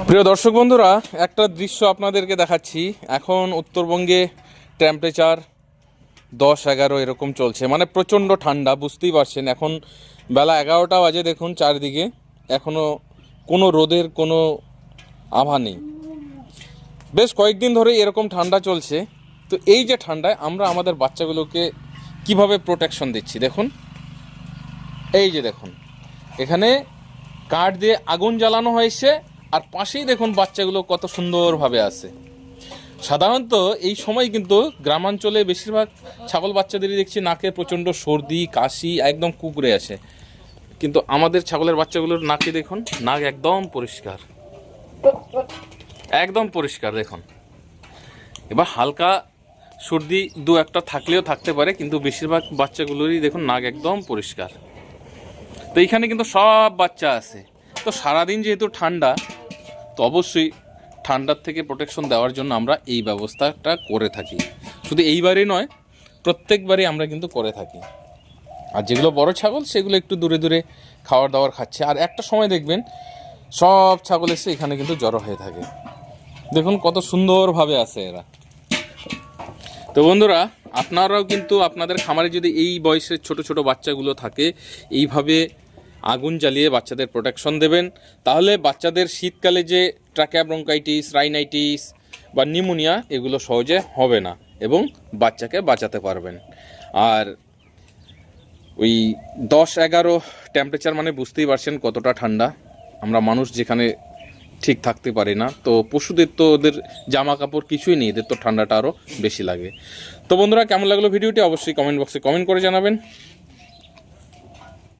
প্রিয় দর্শক বন্ধুরা, একটা দৃশ্য আপনাদেরকে দেখাচ্ছি। এখন উত্তরবঙ্গে টেম্পারেচার 10-11 এরকম চলছে, মানে প্রচণ্ড ঠান্ডা, বুঝতেই পারছেন। এখন বেলা 11টা বাজে, দেখুন চারদিকে এখনও কোনো রোদের কোনো আভা নেই। বেশ কয়েকদিন ধরে এরকম ঠান্ডা চলছে। তো এই যে ঠান্ডায় আমরা আমাদের বাচ্চাগুলোকে কিভাবে প্রোটেকশন দিচ্ছি দেখুন। এই যে দেখুন, এখানে কাঠ দিয়ে আগুন জ্বালানো হয়েছে, আর পাশেই দেখুন বাচ্চাগুলো কত সুন্দরভাবে আছে। সাধারণত এই সময় কিন্তু গ্রামাঞ্চলে বেশিরভাগ ছাগল বাচ্চাদেরই দেখছি নাকে প্রচণ্ড সর্দি কাশি, একদম কুকড়ে আসে। কিন্তু আমাদের ছাগলের বাচ্চাগুলোর নাকে দেখুন, নাক একদম পরিষ্কার, একদম পরিষ্কার দেখুন। এবার হালকা সর্দি দু একটা থাকলেও থাকতে পারে, কিন্তু বেশিরভাগ বাচ্চাগুলোরই দেখুন নাক একদম পরিষ্কার। তো এইখানে কিন্তু সব বাচ্চা আছে। তো সারাদিন যেহেতু ঠান্ডা, তো অবশ্যই ঠান্ডার থেকে প্রোটেকশন দেওয়ার জন্য আমরা এই ব্যবস্থাটা করে থাকি। শুধু এইবারই নয়, প্রত্যেকবারই আমরা কিন্তু করে থাকি। আর যেগুলো বড় ছাগল সেগুলো একটু দূরে দূরে খাবার দাবার খাচ্ছে, আর একটা সময় দেখবেন সব ছাগল এসে এখানে কিন্তু জড়ো হয়ে থাকে। দেখুন কত সুন্দরভাবে আছে এরা। তো বন্ধুরা, আপনারাও কিন্তু আপনাদের খামারে যদি এই বয়সের ছোট ছোট বাচ্চাগুলো থাকে, এইভাবে আগুন জ্বালিয়ে বাচ্চাদের প্রোটেকশন দেবেন। তাহলে বাচ্চাদের শীতকালে যে ট্রাকিয়া ব্রঙ্কাইটিস, রাইনাইটিস বা নিউমোনিয়া এগুলো সহজে হবে না, এবং বাচ্চাকে বাঁচাতে পারবেন। আর ওই 10-11 টেম্পারেচার মানে বুঝতেই পারছেন কতটা ঠান্ডা। আমরা মানুষ যেখানে ঠিক থাকতে পারি না, তো পশুদের তো ওদের জামা কাপড় কিছুই নেই, এদের তো ঠান্ডাটা আরও বেশি লাগে। তো বন্ধুরা, কেমন লাগলো ভিডিওটি অবশ্যই কমেন্ট বক্সে কমেন্ট করে জানাবেন।